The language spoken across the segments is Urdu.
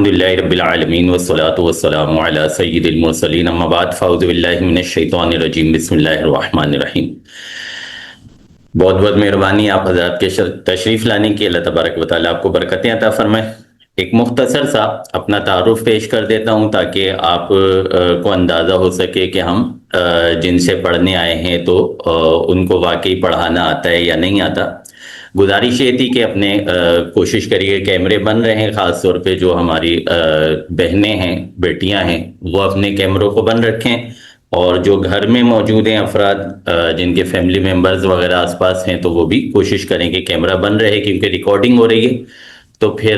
الحمدللہ رب العالمین والصلاة والسلام علی سید المرسلین اما بعد فاعوذ باللہ من الشیطان الرجیم بسم اللہ الرحمن الرحیم۔ بہت بہت مہربانی آپ حضرات کے تشریف لانے کی، اللہ تبارک و تعالیٰ آپ کو برکتیں عطا فرمائے۔ ایک مختصر سا اپنا تعارف پیش کر دیتا ہوں تاکہ آپ کو اندازہ ہو سکے کہ ہم جن سے پڑھنے آئے ہیں تو ان کو واقعی پڑھانا آتا ہے یا نہیں آتا۔ گزارش یہ تھی کہ اپنے کوشش کریے، کیمرے بن رہے ہیں، خاص طور پہ جو ہماری بہنیں ہیں، بیٹیاں ہیں، وہ اپنے کیمروں کو بند رکھیں، اور جو گھر میں موجود ہیں افراد جن کے فیملی ممبرز وغیرہ آس پاس ہیں تو وہ بھی کوشش کریں کہ کیمرہ بند رہے، کیونکہ ریکارڈنگ ہو رہی ہے تو پھر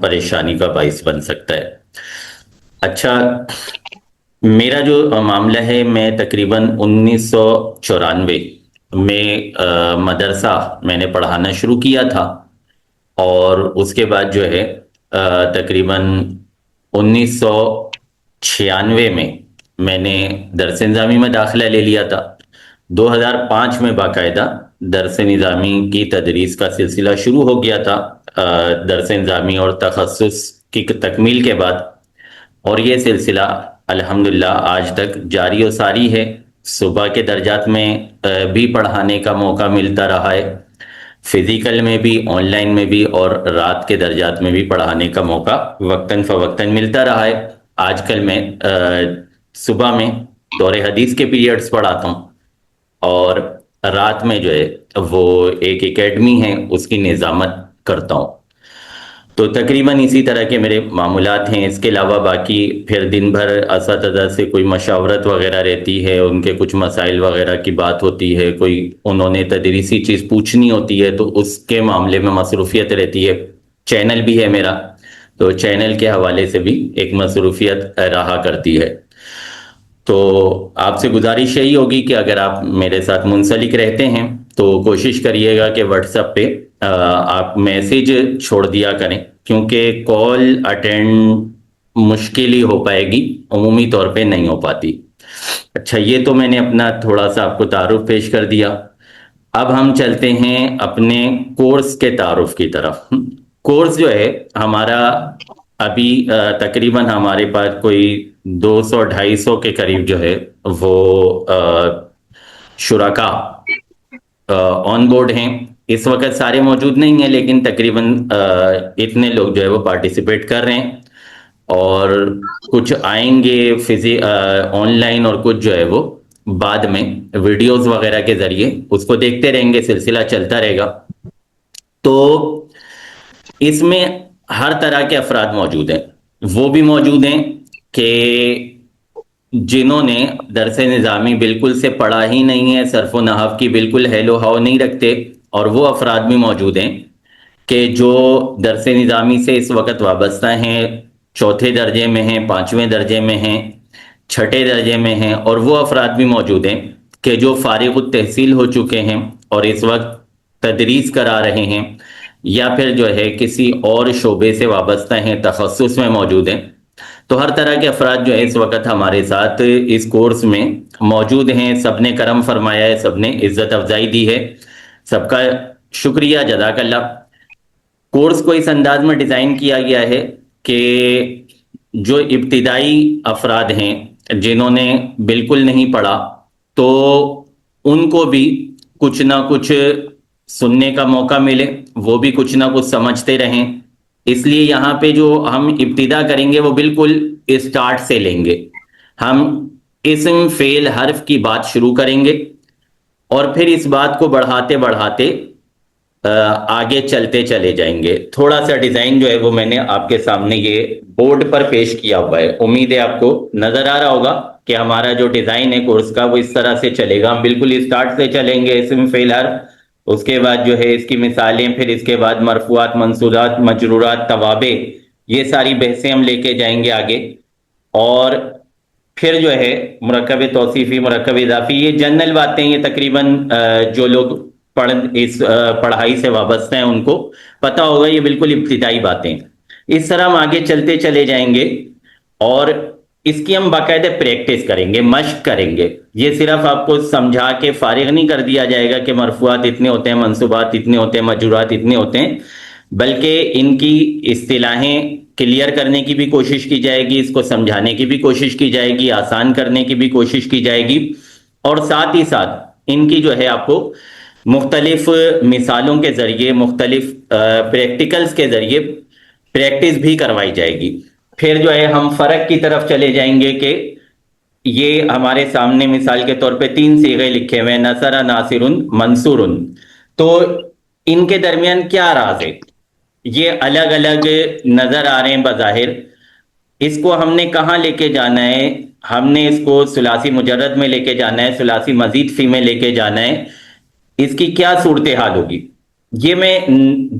پریشانی کا باعث بن سکتا ہے۔ اچھا، میرا جو معاملہ ہے، میں تقریباً 1994 میں مدرسہ میں نے پڑھانا شروع کیا تھا، اور اس کے بعد جو ہے تقریباً 1996 میں نے درس نظامی میں داخلہ لے لیا تھا۔ 2005 میں باقاعدہ درس نظامی کی تدریس کا سلسلہ شروع ہو گیا تھا، درس نظامی اور تخصص کی تکمیل کے بعد، اور یہ سلسلہ الحمدللہ آج تک جاری و ساری ہے۔ صبح کے درجات میں بھی پڑھانے کا موقع ملتا رہا ہے، فزیکل میں بھی، آن لائن میں بھی، اور رات کے درجات میں بھی پڑھانے کا موقع وقتاً فوقتاً ملتا رہا ہے۔ آج کل میں صبح میں دور حدیث کے پیریڈز پڑھاتا ہوں، اور رات میں جو ہے وہ ایک اکیڈمی ہے، اس کی نظامت کرتا ہوں۔ تو تقریباً اسی طرح کے میرے معمولات ہیں۔ اس کے علاوہ باقی پھر دن بھر اساتذہ سے کوئی مشاورت وغیرہ رہتی ہے، ان کے کچھ مسائل وغیرہ کی بات ہوتی ہے، کوئی انہوں نے تدریسی چیز پوچھنی ہوتی ہے تو اس کے معاملے میں مصروفیت رہتی ہے۔ چینل بھی ہے میرا، تو چینل کے حوالے سے بھی ایک مصروفیت رہا کرتی ہے۔ تو آپ سے گزارش یہی ہوگی کہ اگر آپ میرے ساتھ منسلک رہتے ہیں تو کوشش کریے گا کہ واٹس ایپ پہ آپ میسیج چھوڑ دیا کریں، کیونکہ کال اٹینڈ مشکل ہی ہو پائے گی، عمومی طور پہ نہیں ہو پاتی۔ اچھا، یہ تو میں نے اپنا تھوڑا سا آپ کو تعارف پیش کر دیا۔ اب ہم چلتے ہیں اپنے کورس کے تعارف کی طرف۔ کورس جو ہے ہمارا ابھی تقریباً ہمارے پاس کوئی 200-250 کے قریب جو ہے وہ شرکاء آن بورڈ ہیں۔ اس وقت سارے موجود نہیں ہیں، لیکن تقریباً اتنے لوگ جو ہے وہ پارٹیسپیٹ کر رہے ہیں، اور کچھ آئیں گے آن لائن، اور کچھ جو ہے وہ بعد میں ویڈیوز وغیرہ کے ذریعے اس کو دیکھتے رہیں گے، سلسلہ چلتا رہے گا۔ تو اس میں ہر طرح کے افراد موجود ہیں۔ وہ بھی موجود ہیں کہ جنہوں نے درس نظامی بالکل سے پڑھا ہی نہیں ہے، صرف و نحو کی بالکل ہیل و ہاؤ نہیں رکھتے، اور وہ افراد بھی موجود ہیں کہ جو درس نظامی سے اس وقت وابستہ ہیں، چوتھے درجے میں ہیں، 5ویں درجے میں ہیں، 6ٹھے درجے میں ہیں، اور وہ افراد بھی موجود ہیں کہ جو فارغ التحصیل ہو چکے ہیں اور اس وقت تدریس کرا رہے ہیں، یا پھر جو ہے کسی اور شعبے سے وابستہ ہیں، تخصص میں موجود ہیں۔ تو ہر طرح کے افراد جو ہے اس وقت ہمارے ساتھ اس کورس میں موجود ہیں۔ سب نے کرم فرمایا ہے، سب نے عزت افزائی دی ہے، سب کا شکریہ، جزاک اللہ۔ کورس کو اس انداز میں ڈیزائن کیا گیا ہے کہ جو ابتدائی افراد ہیں جنہوں نے بالکل نہیں پڑھا، تو ان کو بھی کچھ نہ کچھ سننے کا موقع ملے، وہ بھی کچھ نہ کچھ سمجھتے رہیں۔ اس لیے یہاں پہ جو ہم ابتدا کریں گے وہ بالکل اسٹارٹ سے لیں گے۔ ہم اسم فعل حرف کی بات شروع کریں گے، اور پھر اس بات کو بڑھاتے بڑھاتے آگے چلتے چلے جائیں گے۔ تھوڑا سا ڈیزائن جو ہے وہ میں نے آپ کے سامنے یہ بورڈ پر پیش کیا ہوا ہے، امید ہے آپ کو نظر آ رہا ہوگا کہ ہمارا جو ڈیزائن ہے کورس کا وہ اس طرح سے چلے گا۔ ہم بالکل اسٹارٹ سے چلیں گے، اسم فعل حرف، اس کے بعد جو ہے اس کی مثالیں، پھر اس کے بعد مرفوعات، منصوبات، مجرورات، توابع، یہ ساری بحثیں ہم لے کے جائیں گے آگے۔ اور پھر جو ہے مرکب توصیفی، مرکب اضافی، یہ جنرل باتیں، یہ تقریباً جو لوگ اس پڑھائی سے وابستہ ہیں ان کو پتہ ہوگا، یہ بالکل ابتدائی باتیں۔ اس طرح ہم آگے چلتے چلے جائیں گے، اور اس کی ہم باقاعدہ پریکٹس کریں گے، مشق کریں گے۔ یہ صرف آپ کو سمجھا کے فارغ نہیں کر دیا جائے گا کہ مرفوعات اتنے ہوتے ہیں، منصوبات اتنے ہوتے ہیں، مجرورات اتنے ہوتے ہیں، بلکہ ان کی اصطلاحیں کلیئر کرنے کی بھی کوشش کی جائے گی، اس کو سمجھانے کی بھی کوشش کی جائے گی، آسان کرنے کی بھی کوشش کی جائے گی، اور ساتھ ہی ساتھ ان کی جو ہے آپ کو مختلف مثالوں کے ذریعے، مختلف پریکٹیکلز کے ذریعے پریکٹس بھی کروائی جائے گی۔ پھر جو ہے ہم فرق کی طرف چلے جائیں گے کہ یہ ہمارے سامنے مثال کے طور پہ 3 صیغے لکھے ہوئے، نصر، ناصر، منصور، تو ان کے درمیان کیا راز ہے؟ یہ الگ الگ نظر آ رہے ہیں بظاہر، اس کو ہم نے کہاں لے کے جانا ہے؟ ہم نے اس کو ثلاثی مجرد میں لے کے جانا ہے، ثلاثی مزید فی میں لے کے جانا ہے، اس کی کیا صورتحال ہوگی؟ یہ میں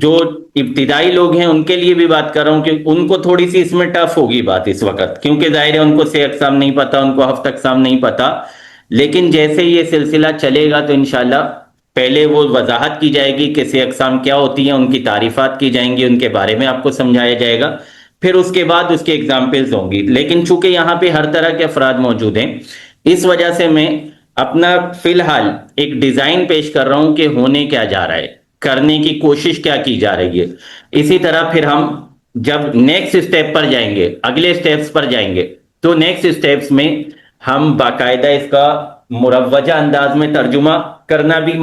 جو ابتدائی لوگ ہیں ان کے لیے بھی بات کر رہا ہوں کہ ان کو تھوڑی سی اس میں ٹف ہوگی بات اس وقت، کیونکہ ظاہر ہے ان کو سے اقسام نہیں پتا، ان کو ہفت اقسام نہیں پتا، لیکن جیسے یہ سلسلہ چلے گا تو انشاءاللہ پہلے وہ وضاحت کی جائے گی کہ سے اقسام کیا ہوتی ہیں، ان کی تعریفات کی جائیں گی، ان کے بارے میں آپ کو سمجھایا جائے گا، پھر اس کے بعد اس کے ایگزامپلز ہوں گی۔ لیکن چونکہ یہاں پہ ہر طرح کے افراد موجود ہیں، اس وجہ سے میں اپنا فی الحال ایک ڈیزائن پیش کر رہا ہوں کہ ہونے کیا جا رہا ہے، کرنے کی کوشش کیا کی جا رہی ہے۔ اسی طرح پھر ہم جب نیکسٹ اسٹیپ پر جائیں گے، اگلے اسٹیپس پر جائیں گے، تو نیکسٹ اسٹیپس میں ہم باقاعدہ اس کا مروجہ انداز میں ترجمہ کرنا بھی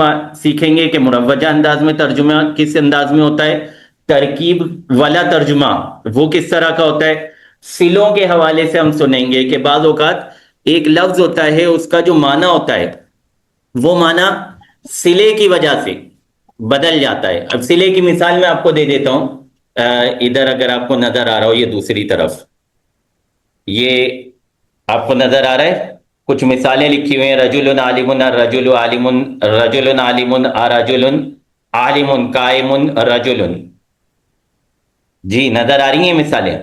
سیکھیں گے کہ مروجہ انداز میں ترجمہ کس انداز میں ہوتا ہے، ترکیب والا ترجمہ وہ کس طرح کا ہوتا ہے، صلوں کے حوالے سے ہم سنیں گے کہ بعض اوقات ایک لفظ ہوتا ہے، اس کا جو معنی ہوتا ہے وہ معنی صلے کی وجہ سے بدل جاتا ہے۔ اب صلے کی مثال میں آپ کو دے دیتا ہوں، ادھر اگر آپ کو نظر آ رہا ہو، یہ دوسری طرف یہ آپ کو نظر آ رہا ہے، کچھ مثالیں لکھی ہوئی ہیں، رجل عالم، الرجل عالم، رجل عالم، رجل عالم، قائم، رجل، جی نظر آ رہی ہیں مثالیں؟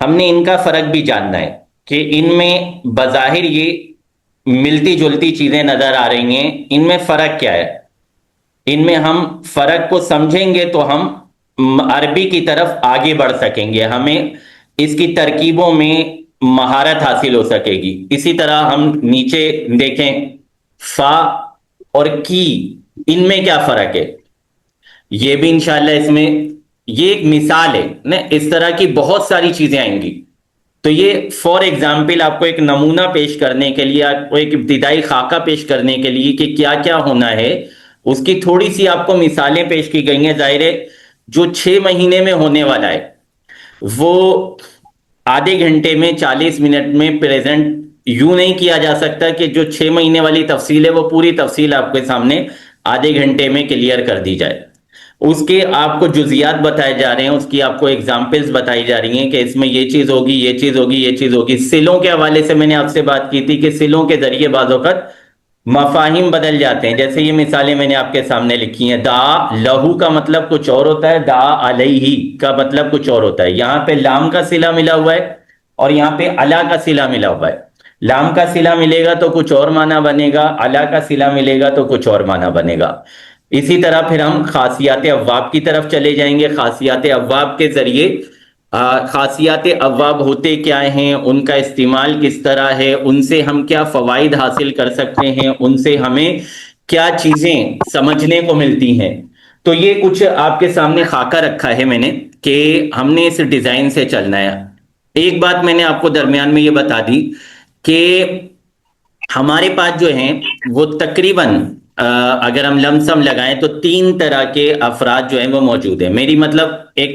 ہم نے ان کا فرق بھی جاننا ہے کہ ان میں بظاہر یہ ملتی جلتی چیزیں نظر آ رہی ہیں، ان میں فرق کیا ہے؟ ان میں ہم فرق کو سمجھیں گے تو ہم عربی کی طرف آگے بڑھ سکیں گے، ہمیں اس کی ترکیبوں میں مہارت حاصل ہو سکے گی۔ اسی طرح ہم نیچے دیکھیں، فا اور کی، ان میں کیا فرق ہے؟ یہ بھی انشاءاللہ اس میں یہ ایک مثال ہے نا، اس طرح کی بہت ساری چیزیں آئیں گی۔ تو یہ فار ایگزامپل آپ کو ایک نمونہ پیش کرنے کے لیے، آپ کو ایک ابتدائی خاکہ پیش کرنے کے لیے کہ کیا کیا ہونا ہے، اس کی تھوڑی سی آپ کو مثالیں پیش کی گئی ہیں۔ ظاہر ہے جو 6 مہینے میں ہونے والا ہے وہ آدھے گھنٹے میں 40 منٹ میں پریزنٹ یوں نہیں کیا جا سکتا کہ جو 6 مہینے والی تفصیل ہے وہ پوری تفصیل آپ کے سامنے آدھے گھنٹے میں کلیئر کر دی جائے۔ اس کے آپ کو جزیات بتائے جا رہے ہیں، اس کی آپ کو ایگزامپلز بتائی جا رہی ہیں کہ اس میں یہ چیز ہوگی، یہ چیز ہوگی، یہ چیز ہوگی۔ صلوں کے حوالے سے میں نے آپ سے بات کی تھی کہ صلوں کے ذریعے بعض اوقات مفاہیم بدل جاتے ہیں، جیسے یہ مثالیں میں نے آپ کے سامنے لکھی ہیں، دعا لہو کا مطلب کچھ اور ہوتا ہے، دعا علیہ کا مطلب کچھ اور ہوتا ہے۔ یہاں پہ لام کا صلہ ملا ہوا ہے اور یہاں پہ علا کا صلہ ملا ہوا ہے۔ لام کا صلہ ملے گا تو کچھ اور معنی بنے گا، علا کا صلہ ملے گا تو کچھ اور معنی بنے گا۔ اسی طرح پھر ہم خاصیات ابواب کی طرف چلے جائیں گے۔ خاصیات ابواب کے ذریعے خاصیات ابواب ہوتے کیا ہیں، ان کا استعمال کس طرح ہے، ان سے ہم کیا فوائد حاصل کر سکتے ہیں، ان سے ہمیں کیا چیزیں سمجھنے کو ملتی ہیں۔ تو یہ کچھ آپ کے سامنے خاکہ رکھا ہے میں نے کہ ہم نے اس ڈیزائن سے چلنا ہے۔ ایک بات میں نے آپ کو درمیان میں یہ بتا دی کہ ہمارے پاس جو ہیں وہ تقریباً اگر ہم لم سم لگائیں تو 3 طرح کے افراد جو ہیں وہ موجود ہیں۔ میری مطلب ایک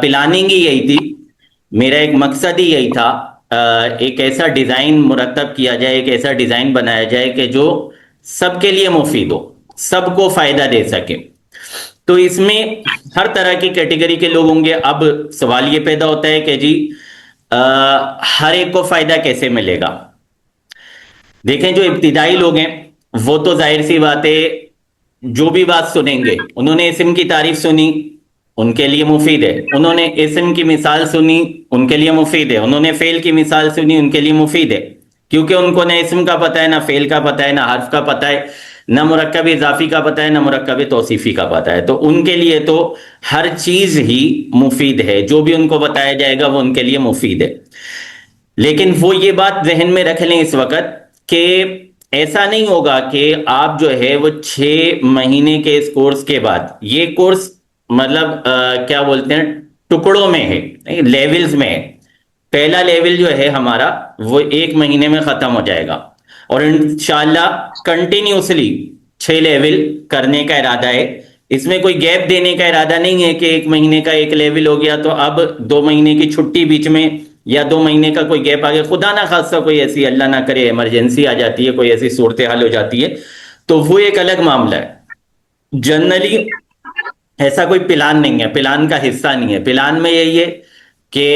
پلاننگ ہی یہی تھی، میرا ایک مقصد ہی یہی تھا، ایک ایسا ڈیزائن مرتب کیا جائے، ایک ایسا ڈیزائن بنایا جائے کہ جو سب کے لیے مفید ہو، سب کو فائدہ دے سکے۔ تو اس میں ہر طرح کی کیٹیگری کے لوگ ہوں گے۔ اب سوال یہ پیدا ہوتا ہے کہ جی ہر ایک کو فائدہ کیسے ملے گا؟ دیکھیں جو ابتدائی لوگ ہیں وہ تو ظاہر سی بات ہے جو بھی بات سنیں گے، انہوں نے اسم کی تعریف سنی، ان کے لیے مفید ہے، انہوں نے اسم کی مثال سنی، ان کے لیے مفید ہے، انہوں نے فعل کی مثال سنی، ان کے لیے مفید ہے، کیونکہ ان کو نہ اسم کا پتہ ہے، نہ فعل کا پتہ ہے، نہ حرف کا پتہ ہے، نہ مرکب اضافی کا پتہ ہے، نہ مرکب توصیفی کا پتہ ہے۔ تو ان کے لیے تو ہر چیز ہی مفید ہے، جو بھی ان کو بتایا جائے گا وہ ان کے لیے مفید ہے۔ لیکن وہ یہ بات ذہن میں رکھ لیں اس وقت کہ ایسا نہیں ہوگا کہ آپ جو ہے وہ 6 مہینے کے اس کورس کے بعد، یہ کورس مطلب کیا بولتے ہیں، ٹکڑوں میں ہے، لیولز میں ہے. پہلا لیول جو ہے ہمارا وہ 1 مہینے میں ختم ہو جائے گا، اور انشاءاللہ کنٹینیوسلی 6 لیول کرنے کا ارادہ ہے. اس میں کوئی گیپ دینے کا ارادہ نہیں ہے کہ 1 مہینے کا ایک لیول ہو گیا تو اب 2 مہینے کی چھٹی بیچ میں، یا 2 مہینے کا کوئی گیپ آ گیا، خدا نہ خاصہ کوئی ایسی اللہ نہ کرے ایمرجنسی آ جاتی ہے، کوئی ایسی صورتحال ہو جاتی ہے تو وہ ایک الگ معاملہ ہے. جنرلی ایسا کوئی پلان نہیں ہے، پلان کا حصہ نہیں ہے. پلان میں یہی ہے کہ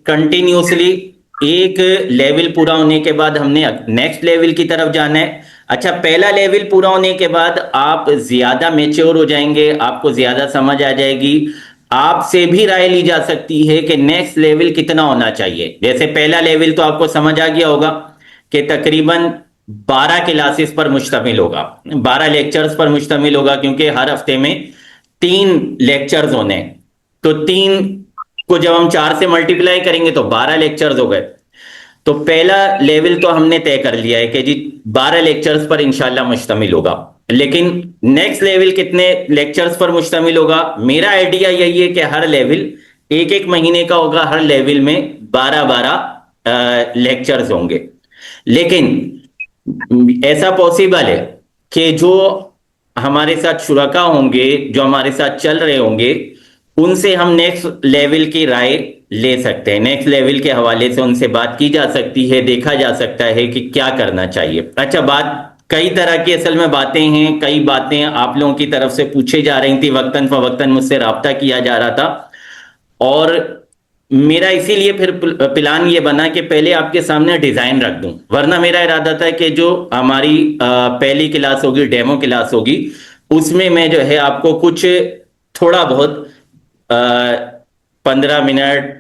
کنٹینیوسلی ایک لیول پورا ہونے کے بعد ہم نے نیکسٹ لیول کی طرف جانا ہے. اچھا، پہلا لیول پورا ہونے کے بعد آپ زیادہ میچور ہو جائیں گے، آپ کو زیادہ سمجھ آ جائے گی، آپ سے بھی رائے لی جا سکتی ہے کہ نیکسٹ لیول کتنا ہونا چاہیے. جیسے پہلا لیول تو آپ کو سمجھ آ گیا ہوگا کہ تقریباً 12 کلاسز پر مشتمل ہوگا، 12 لیکچرز پر مشتمل ہوگا، کیونکہ ہر ہفتے میں 3 لیکچرز ہونے ہیں. تو 3 کو جب ہم 4 سے ملٹیپلائی کریں گے تو 12 لیکچرز ہو گئے. تو پہلا لیول تو ہم نے طے کر لیا ہے کہ جی 12 لیکچرز پر انشاءاللہ مشتمل ہوگا. لیکن نیکسٹ لیول کتنے لیکچرز پر مشتمل ہوگا؟ میرا آئیڈیا یہی ہے کہ ہر لیول 1 1 مہینے کا ہوگا، ہر لیول میں 12 لیکچرز ہوں گے. لیکن ایسا پاسبل ہے کہ جو ہمارے ساتھ شرکا ہوں گے، جو ہمارے ساتھ چل رہے ہوں گے، ان سے ہم نیکسٹ لیول کی رائے لے سکتے ہیں، نیکسٹ لیول کے حوالے سے ان سے بات کی جا سکتی ہے، دیکھا جا سکتا ہے کہ کیا کرنا چاہیے. اچھا، بات کئی طرح کی اصل میں باتیں ہیں، کئی باتیں آپ لوگوں کی طرف سے پوچھے جا رہی تھی، وقتاً فوقتاً مجھ سے رابطہ کیا جا رہا تھا، اور میرا اسی لیے پھر پلان یہ بنا کہ پہلے آپ کے سامنے ڈیزائن رکھ دوں. ورنہ میرا ارادہ تھا کہ جو ہماری پہلی کلاس ہوگی، ڈیمو کلاس ہوگی، اس میں جو ہے آپ کو کچھ تھوڑا بہت 15 منٹ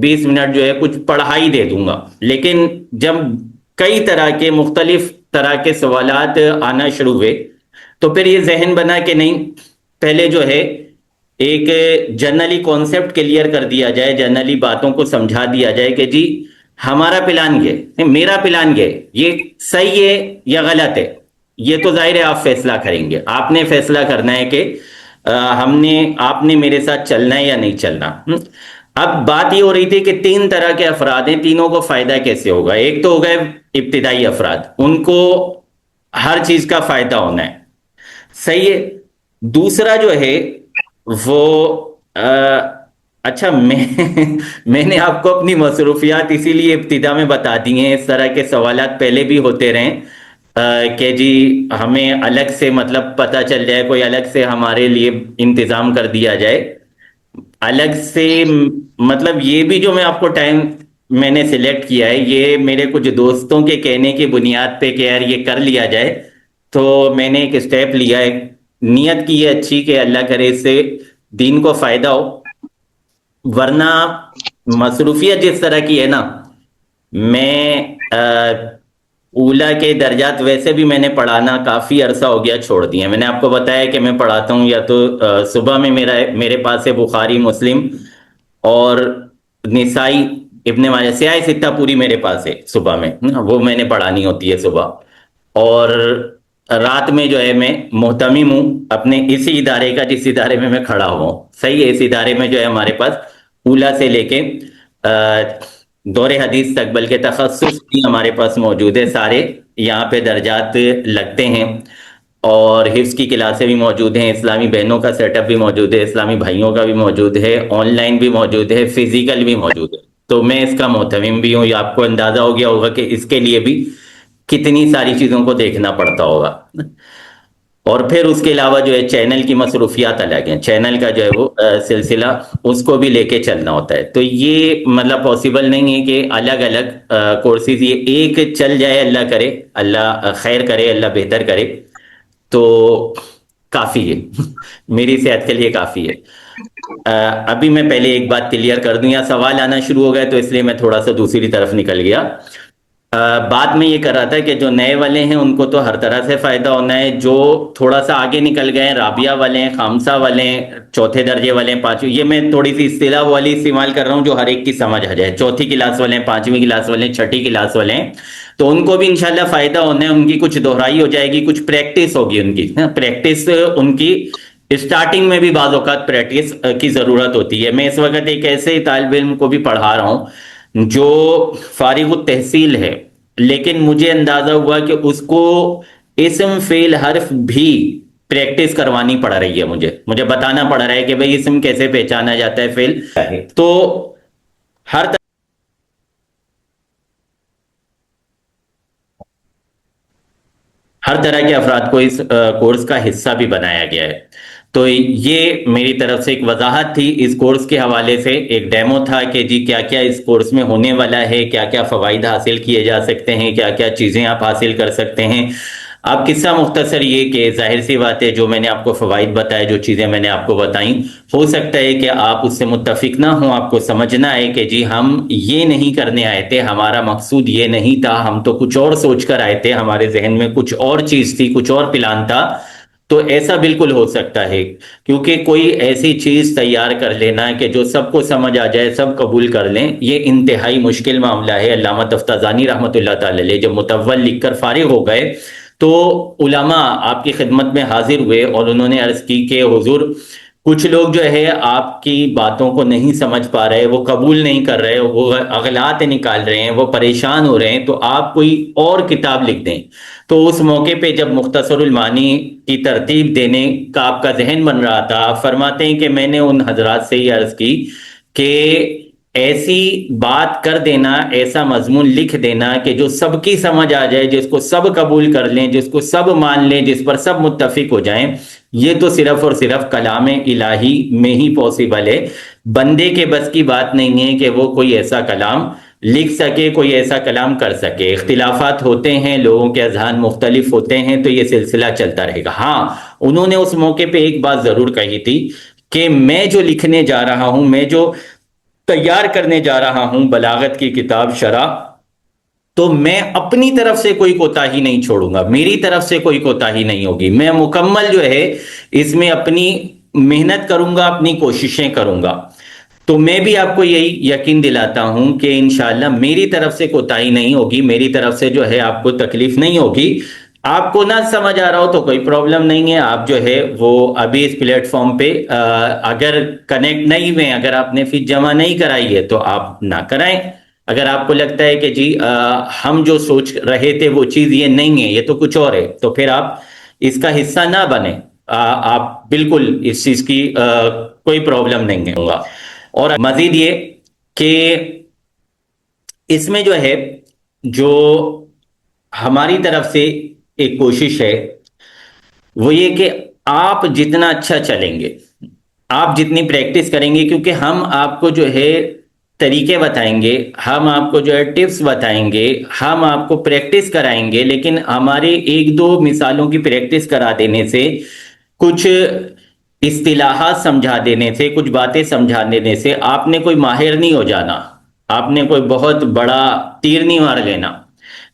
20 منٹ جو ہے کچھ پڑھائی دے دوں گا. لیکن جب کئی طرح کے مختلف طرح کے سوالات آنا شروع ہوئے تو پھر یہ ذہن بنا کہ نہیں، پہلے جو ہے ایک جنرلی کانسیپٹ کلیئر کر دیا جائے، جنرلی باتوں کو سمجھا دیا جائے کہ جی ہمارا پلان یہ، میرا پلان یہ صحیح ہے یا غلط ہے. یہ تو ظاہر ہے آپ فیصلہ کریں گے، آپ نے فیصلہ کرنا ہے کہ آپ نے میرے ساتھ چلنا ہے یا نہیں چلنا. اب بات یہ ہو رہی تھی کہ 3 طرح کے افراد ہیں، تینوں کو فائدہ کیسے ہوگا. ایک تو ہو گئے ابتدائی افراد، ان کو ہر چیز کا فائدہ ہونا ہے، صحیح ہے. دوسرا جو ہے وہ اچھا، میں نے آپ کو اپنی مصروفیات اسی لیے ابتدا میں بتا دی ہیں، اس طرح کے سوالات پہلے بھی ہوتے رہیں کہ جی ہمیں الگ سے مطلب پتہ چل جائے، کوئی الگ سے ہمارے لیے انتظام کر دیا جائے الگ سے. مطلب یہ بھی جو میں آپ کو ٹائم میں نے سلیکٹ کیا ہے، یہ میرے کچھ دوستوں کے کہنے کی بنیاد پہ کہ یار یہ کر لیا جائے، تو میں نے ایک اسٹیپ لیا ہے. نیت کی ہے اچھی کہ اللہ کرے اس سے دین کو فائدہ ہو. ورنہ مصروفیت جس طرح کی ہے نا، میں اولا کے درجات ویسے بھی میں نے پڑھانا کافی عرصہ ہو گیا چھوڑ دیا. میں نے آپ کو بتایا کہ میں پڑھاتا ہوں یا تو صبح میں میرے پاس ہے بخاری، مسلم اور نسائی، ابن ماجہ، سیاہ ستہ پوری میرے پاس ہے صبح میں، وہ میں نے پڑھانی ہوتی ہے صبح. اور رات میں جو ہے میں محتمم ہوں اپنے اسی ادارے کا جس ادارے میں کھڑا ہوا ہوں. صحیح ہے، اس ادارے میں جو ہے ہمارے پاس اولا سے لے کے دور حدیث تک، بلکہ تخصص بھی ہمارے پاس موجود ہے. سارے یہاں پہ درجات لگتے ہیں، اور حفظ کی کلاسیں بھی موجود ہیں، اسلامی بہنوں کا سیٹ اپ بھی موجود ہے، اسلامی بھائیوں کا بھی موجود ہے، آن لائن بھی موجود ہے، فزیکل بھی موجود ہے. تو میں اس کا محتمم بھی ہوں. یہ آپ کو اندازہ ہو گیا ہوگا کہ اس کے لیے بھی کتنی ساری چیزوں کو دیکھنا پڑتا ہوگا. اور پھر اس کے علاوہ جو ہے چینل کی مصروفیات الگ ہیں، چینل کا جو ہے وہ سلسلہ اس کو بھی لے کے چلنا ہوتا ہے. تو یہ مطلب پاسبل نہیں ہے کہ الگ الگ کورسز یہ ایک چل جائے. اللہ کرے، اللہ خیر کرے، اللہ بہتر کرے تو کافی ہے، میری صحت کے لیے کافی ہے. ابھی میں پہلے ایک بات کلیئر کر دوں، یا سوال آنا شروع ہو گئے تو اس لیے میں تھوڑا سا دوسری طرف نکل گیا. بات میں یہ کر رہا تھا کہ جو نئے والے ہیں ان کو تو ہر طرح سے فائدہ ہونا ہے، جو تھوڑا سا آگے نکل گئے ہیں، رابعہ والے ہیں، خامسہ والے ہیں، چوتھے درجے والے ہیں، پانچویں، یہ میں تھوڑی سی اصطلاح والی استعمال کر رہا ہوں جو ہر ایک کی سمجھ آ جائے، چوتھی کلاس والے ہیں، پانچویں کلاس والے ہیں، چھٹی کلاس والے ہیں، تو ان کو بھی انشاءاللہ فائدہ ہونا ہے، ان کی کچھ دہرائی ہو جائے گی، کچھ پریکٹس ہوگی، ان کی پریکٹس ان کی اسٹارٹنگ میں بھی بعض اوقات پریکٹس کی ضرورت ہوتی ہے۔ میں اس وقت ایک ایسے طالب علم کو بھی پڑھا رہا ہوں جو فارغ التحصیل ہے، لیکن مجھے اندازہ ہوا کہ اس کو اسم فعل حرف بھی پریکٹس کروانی پڑ رہی ہے، مجھے بتانا پڑ رہا ہے کہ بھئی اسم کیسے پہچانا جاتا ہے، فعل تو ہر ہر طرح کے افراد کو اس کورس کا حصہ بھی بنایا گیا ہے۔ تو یہ میری طرف سے ایک وضاحت تھی اس کورس کے حوالے سے، ایک ڈیمو تھا کہ جی کیا کیا اس کورس میں ہونے والا ہے، کیا کیا فوائد حاصل کیے جا سکتے ہیں، کیا کیا چیزیں آپ حاصل کر سکتے ہیں۔ اب قصہ مختصر یہ کہ ظاہر سی بات ہے جو میں نے آپ کو فوائد بتائے، جو چیزیں میں نے آپ کو بتائیں، ہو سکتا ہے کہ آپ اس سے متفق نہ ہوں، آپ کو سمجھنا ہے کہ جی ہم یہ نہیں کرنے آئے تھے، ہمارا مقصود یہ نہیں تھا، ہم تو کچھ اور سوچ کر آئے تھے، ہمارے ذہن میں کچھ اور چیز تھی، کچھ اور پلان تھا۔ تو ایسا بالکل ہو سکتا ہے، کیونکہ کوئی ایسی چیز تیار کر لینا کہ جو سب کو سمجھ آ جائے، سب قبول کر لیں، یہ انتہائی مشکل معاملہ ہے۔ علامہ تفتازانی رحمۃ اللہ تعالی علیہ جب متول لکھ کر فارغ ہو گئے تو علماء آپ کی خدمت میں حاضر ہوئے اور انہوں نے عرض کی کہ حضور کچھ لوگ جو ہے آپ کی باتوں کو نہیں سمجھ پا رہے، وہ قبول نہیں کر رہے، وہ اغلاط نکال رہے ہیں، وہ پریشان ہو رہے ہیں، تو آپ کوئی اور کتاب لکھ دیں۔ تو اس موقع پہ جب مختصر المعانی کی ترتیب دینے کا آپ کا ذہن بن رہا تھا، آپ فرماتے ہیں کہ میں نے ان حضرات سے یہ عرض کی کہ ایسی بات کر دینا، ایسا مضمون لکھ دینا کہ جو سب کی سمجھ آ جائے، جس کو سب قبول کر لیں، جس کو سب مان لیں، جس پر سب متفق ہو جائیں، یہ تو صرف اور صرف کلام الہی میں ہی پاسبل ہے۔ بندے کے بس کی بات نہیں ہے کہ وہ کوئی ایسا کلام لکھ سکے، کوئی ایسا کلام کر سکے۔ اختلافات ہوتے ہیں، لوگوں کے اذہان مختلف ہوتے ہیں، تو یہ سلسلہ چلتا رہے گا۔ ہاں، انہوں نے اس موقع پہ ایک بات ضرور کہی تھی کہ میں جو لکھنے جا رہا ہوں، میں جو تیار کرنے جا رہا ہوں بلاغت کی کتاب شرح، تو میں اپنی طرف سے کوئی کوتاہی نہیں چھوڑوں گا، میری طرف سے کوئی کوتاہی نہیں ہوگی، میں مکمل جو ہے اس میں اپنی محنت کروں گا، اپنی کوششیں کروں گا۔ تو میں بھی آپ کو یہی یقین دلاتا ہوں کہ انشاءاللہ میری طرف سے کوتاہی نہیں ہوگی، میری طرف سے جو ہے آپ کو تکلیف نہیں ہوگی۔ آپ کو نہ سمجھ آ رہا ہو تو کوئی پرابلم نہیں ہے، آپ جو ہے وہ ابھی اس پلیٹ فارم پہ اگر کنیکٹ نہیں ہوئے، اگر آپ نے فیس جمع نہیں کرائی ہے تو آپ نہ کرائیں۔ اگر آپ کو لگتا ہے کہ جی ہم جو سوچ رہے تھے وہ چیز یہ نہیں ہے، یہ تو کچھ اور ہے، تو پھر آپ اس کا حصہ نہ بنیں، آپ بالکل اس چیز کی کوئی پرابلم نہیں ہے ہوگا۔ اور مزید یہ کہ اس میں جو ہے جو ہماری طرف سے ایک کوشش ہے وہ یہ کہ آپ جتنا اچھا چلیں گے، آپ جتنی پریکٹس کریں گے، کیونکہ ہم آپ کو جو ہے طریقے بتائیں گے، ہم آپ کو جو ہے ٹپس بتائیں گے، ہم آپ کو پریکٹس کرائیں گے، لیکن ہمارے ایک دو مثالوں کی پریکٹس کرا دینے سے، کچھ اصطلاحات سمجھا دینے سے، کچھ باتیں سمجھا دینے سے آپ نے کوئی ماہر نہیں ہو جانا، آپ نے کوئی بہت بڑا تیر نہیں مار لینا،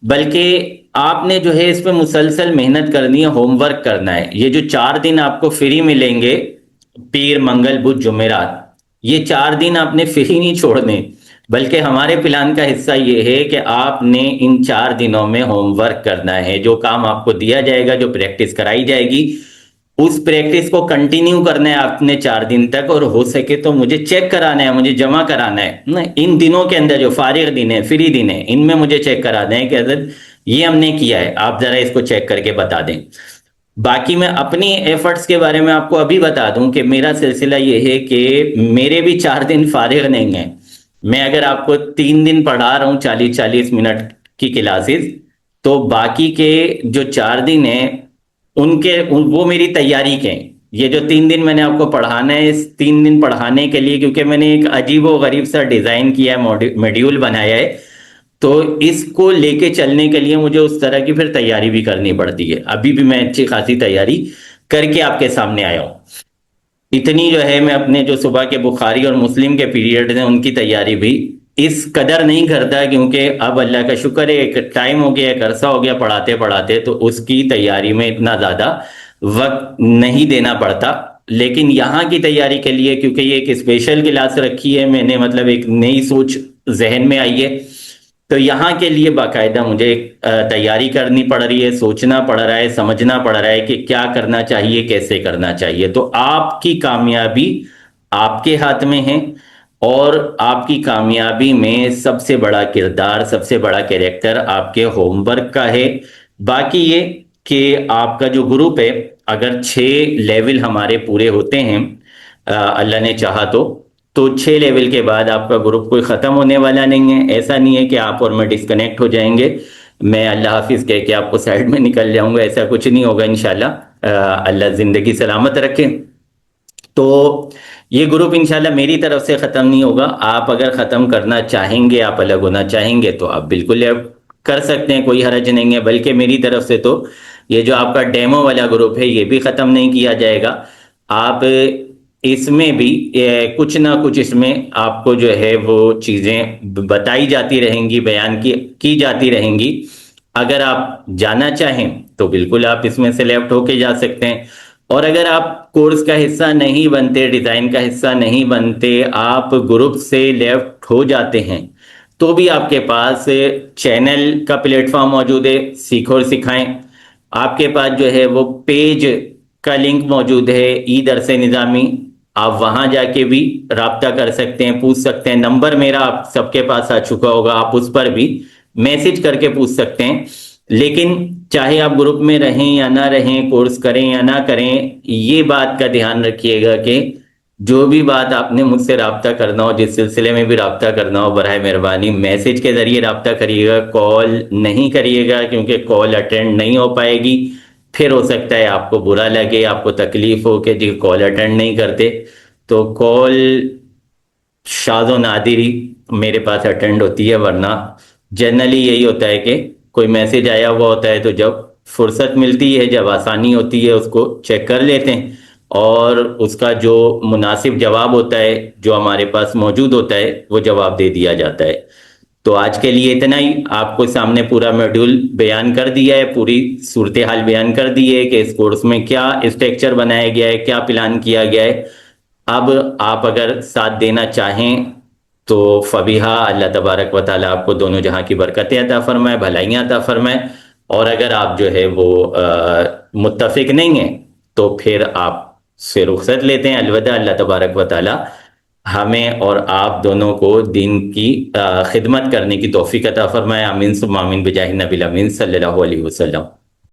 بلکہ آپ نے جو ہے اس پہ مسلسل محنت کرنی ہے، ہوم ورک کرنا ہے۔ یہ جو 4 دن آپ کو فری ملیں گے، پیر، منگل، بدھ، جمعرات، یہ 4 دن آپ نے فری نہیں چھوڑنے، بلکہ ہمارے پلان کا حصہ یہ ہے کہ آپ نے ان 4 دنوں میں ہوم ورک کرنا ہے۔ جو کام آپ کو دیا جائے گا، جو پریکٹس کرائی جائے گی، اس پریکٹس کو کنٹینیو کرنا ہے آپ نے 4 دن تک، اور ہو سکے تو مجھے چیک کرانا ہے، مجھے جمع کرانا ہے ان دنوں کے اندر، جو فارغ دن ہے، فری دن ہے، ان میں مجھے چیک کرانا ہے کہ حضرت یہ ہم نے کیا ہے، آپ ذرا اس کو چیک کر کے بتا دیں۔ باقی میں اپنی ایفرٹس کے بارے میں آپ کو ابھی بتا دوں کہ میرا سلسلہ یہ ہے کہ میرے بھی 4 دن فارغ نہیں ہیں۔ میں اگر آپ کو 3 دن پڑھا رہا ہوں 40-40 منٹ کی کلاسز، تو باقی کے جو 4 دن ہیں وہ میری تیاری کے ہیں۔ یہ جو 3 دن میں نے آپ کو پڑھانا ہے، اس 3 دن پڑھانے کے لیے، کیونکہ میں نے ایک عجیب و غریب سا ڈیزائن کیا ہے، میڈیول بنایا ہے، تو اس کو لے کے چلنے کے لیے مجھے اس طرح کی پھر تیاری بھی کرنی پڑتی ہے۔ ابھی بھی میں اچھی خاصی تیاری کر کے آپ کے سامنے آیا ہوں۔ اتنی جو ہے میں اپنے جو صبح کے بخاری اور مسلم کے پیریڈ ہیں ان کی تیاری بھی اس قدر نہیں کرتا، کیونکہ اب اللہ کا شکر ہے ایک ٹائم ہو گیا، ایک عرصہ ہو گیا پڑھاتے پڑھاتے، تو اس کی تیاری میں اتنا زیادہ وقت نہیں دینا پڑتا. لیکن یہاں کی تیاری کے لیے، کیونکہ یہ ایک اسپیشل کلاس رکھی ہے میں نے، مطلب ایک نئی سوچ ذہن میں آئی ہے، تو یہاں کے لیے باقاعدہ مجھے تیاری کرنی پڑ رہی ہے، سوچنا پڑ رہا ہے، سمجھنا پڑ رہا ہے کہ کیا کرنا چاہیے، کیسے کرنا چاہیے. تو آپ کی کامیابی آپ کے ہاتھ میں ہے، اور آپ کی کامیابی میں سب سے بڑا کردار، سب سے بڑا کیریکٹر آپ کے ہوم ورک کا ہے. باقی یہ کہ آپ کا جو گروپ ہے، اگر 6 لیول ہمارے پورے ہوتے ہیں اللہ نے چاہا تو 6 لیول کے بعد آپ کا گروپ کوئی ختم ہونے والا نہیں ہے. ایسا نہیں ہے کہ آپ اور میں ڈسکنیکٹ ہو جائیں گے، میں اللہ حافظ کہہ کے آپ کو سائڈ میں نکل جاؤں گا، ایسا کچھ نہیں ہوگا انشاءاللہ. اللہ زندگی سلامت رکھے. تو یہ گروپ انشاءاللہ میری طرف سے ختم نہیں ہوگا. آپ اگر ختم کرنا چاہیں گے، آپ الگ ہونا چاہیں گے، تو آپ بالکل کر سکتے ہیں، کوئی حرج نہیں ہے. بلکہ میری طرف سے تو یہ جو آپ کا ڈیمو والا گروپ ہے یہ بھی ختم نہیں کیا جائے گا. آپ اس میں بھی کچھ نہ کچھ اس میں آپ کو جو ہے وہ چیزیں بتائی جاتی رہیں گی، بیان کی جاتی رہیں گی. اگر آپ جانا چاہیں تو بالکل آپ اس میں سلیکٹ ہو کے جا سکتے ہیں. اور اگر آپ کورس کا حصہ نہیں بنتے، ڈیزائن کا حصہ نہیں بنتے، آپ گروپ سے لیفٹ ہو جاتے ہیں، تو بھی آپ کے پاس چینل کا پلیٹ فارم موجود ہے، سیکھو اور سکھائیں. آپ کے پاس جو ہے وہ پیج کا لنک موجود ہے، ای درس نظامی، آپ وہاں جا کے بھی رابطہ کر سکتے ہیں، پوچھ سکتے ہیں. نمبر میرا آپ سب کے پاس آ چکا ہوگا، آپ اس پر بھی میسج کر کے پوچھ سکتے ہیں. لیکن چاہے آپ گروپ میں رہیں یا نہ رہیں، کورس کریں یا نہ کریں، یہ بات کا دھیان رکھیے گا کہ جو بھی بات آپ نے مجھ سے رابطہ کرنا ہو، جس سلسلے میں بھی رابطہ کرنا ہو، براہ مہربانی میسج کے ذریعے رابطہ کریے گا، کال نہیں کریے گا، کیونکہ کال اٹینڈ نہیں ہو پائے گی. پھر ہو سکتا ہے آپ کو برا لگے، آپ کو تکلیف ہو کہ جی کال اٹینڈ نہیں کرتے. تو کال شاذ و نادر ہی میرے پاس اٹینڈ ہوتی ہے، ورنہ جنرلی یہی ہوتا ہے کہ کوئی میسج آیا ہوا ہوتا ہے تو جب فرصت ملتی ہے، جب آسانی ہوتی ہے، اس کو چیک کر لیتے ہیں، اور اس کا جو مناسب جواب ہوتا ہے، جو ہمارے پاس موجود ہوتا ہے، وہ جواب دے دیا جاتا ہے. تو آج کے لیے اتنا ہی. آپ کو سامنے پورا میڈیول بیان کر دیا ہے، پوری صورتحال بیان کر دی ہے کہ اس کورس میں کیا اسٹرکچر بنایا گیا ہے، کیا پلان کیا گیا ہے. اب آپ اگر ساتھ دینا چاہیں تو فبیہا، اللہ تبارک و تعالیٰ آپ کو دونوں جہاں کی برکتیں عطا فرمائے، بھلائیاں عطا فرمائے. اور اگر آپ جو ہے وہ متفق نہیں ہیں تو پھر آپ سے رخصت لیتے ہیں. الوداع. اللہ تبارک و تعالیٰ ہمیں اور آپ دونوں کو دین کی خدمت کرنے کی توفیق عطا فرمائے. آمین ثم آمین بجاہ نبی الامین صلی اللہ علیہ وسلم.